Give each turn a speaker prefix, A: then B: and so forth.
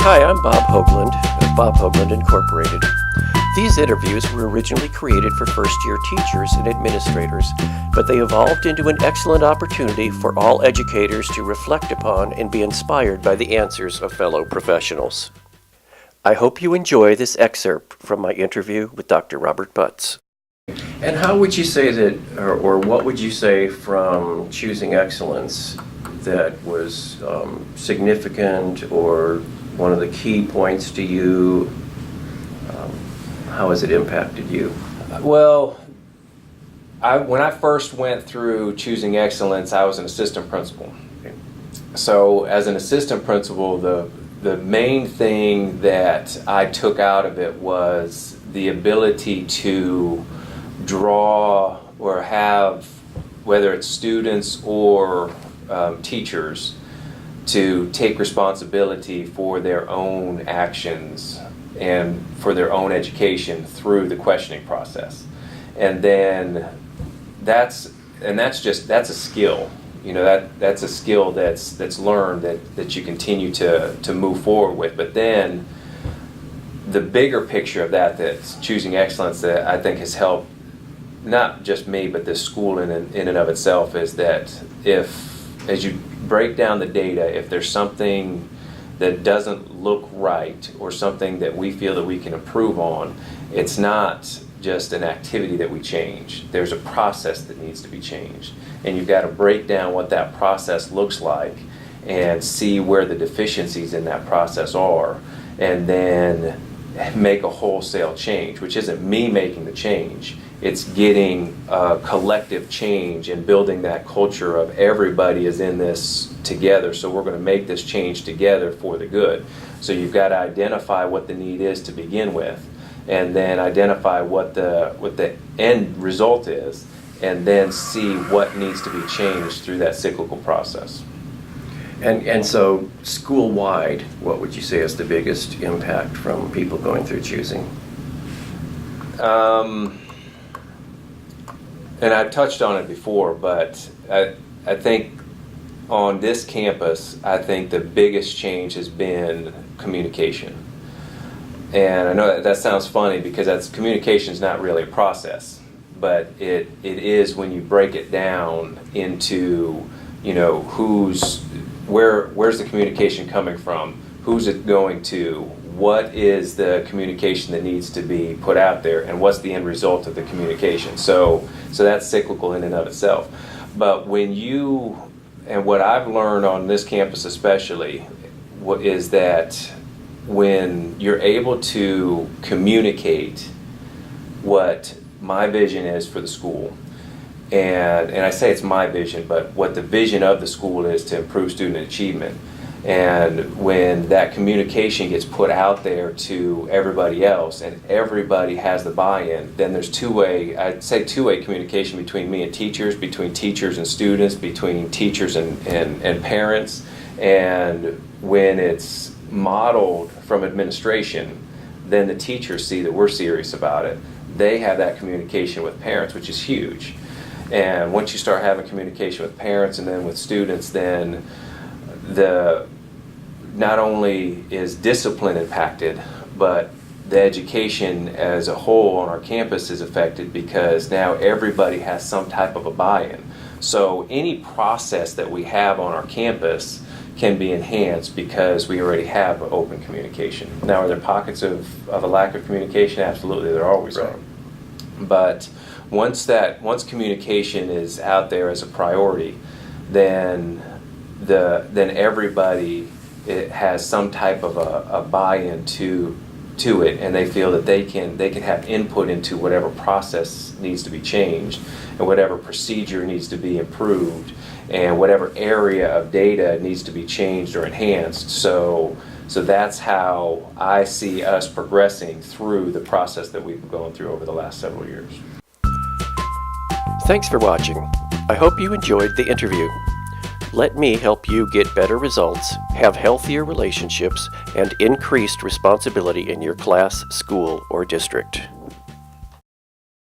A: Hi, I'm Bob Hoglund of Bob Hoglund Incorporated. These interviews were originally created for first-year teachers and administrators, but they evolved into an excellent opportunity for all educators to reflect upon and be inspired by the answers of fellow professionals. I hope you enjoy this excerpt from my interview with Dr. Robert Butts. And how would you say that, or what would you say from Choosing Excellence that was significant or one of the key points to you? How has it impacted you?
B: Well, when I first went through Choosing Excellence, I was an assistant principal.
A: Okay.
B: So as an assistant principal, the main thing that I took out of it was the ability to draw or have, whether it's students or teachers, to take responsibility for their own actions and for their own education through the questioning process. And then that's a skill. You know, that's a skill that's learned that you continue to move forward with. But then the bigger picture of that's Choosing Excellence that I think has helped not just me but this school in and of itself is that as you break down the data, if there's something that doesn't look right or something that we feel that we can improve on, it's not just an activity that we change. There's a process that needs to be changed. And you've got to break down what that process looks like and see where the deficiencies in that process are, and then make a wholesale change, which isn't me making the change. It's getting a collective change and building that culture of everybody is in this together, so we're going to make this change together for the good. So you've got to identify what the need is to begin with, and then identify what the end result is, and then see what needs to be changed through that cyclical process.
A: And so school-wide, what would you say is the biggest impact from people going through Choosing?
B: And I've touched on it before, but I think on this campus, I think the biggest change has been communication. And I know that sounds funny because communication is not really a process, but it is when you break it down into, you know, where's the communication coming from, who's it going to, what is the communication that needs to be put out there, and what's the end result of the communication. So that's cyclical in and of itself. But what I've learned on this campus especially, is that when you're able to communicate what my vision is for the school, and I say it's my vision, but what the vision of the school is to improve student achievement. And when that communication gets put out there to everybody else and everybody has the buy-in, then there's two-way communication between me and teachers, between teachers and students, between teachers and parents. And when it's modeled from administration, then the teachers see that we're serious about it. They have that communication with parents, which is huge. And once you start having communication with parents and then with students, then not only is discipline impacted, but the education as a whole on our campus is affected because now everybody has some type of a buy-in. So any process that we have on our campus can be enhanced because we already have open communication. Now, are there pockets of a lack of communication? Absolutely, there always are. But once communication is out there as a priority, then everybody has some type of a buy-in to it, and they feel that they can have input into whatever process needs to be changed and whatever procedure needs to be improved and whatever area of data needs to be changed or enhanced. So that's how I see us progressing through the process that we've been going through over the last several years.
A: Thanks for watching. I hope you enjoyed the interview. Let me help you get better results, have healthier relationships, and increased responsibility in your class, school, or district.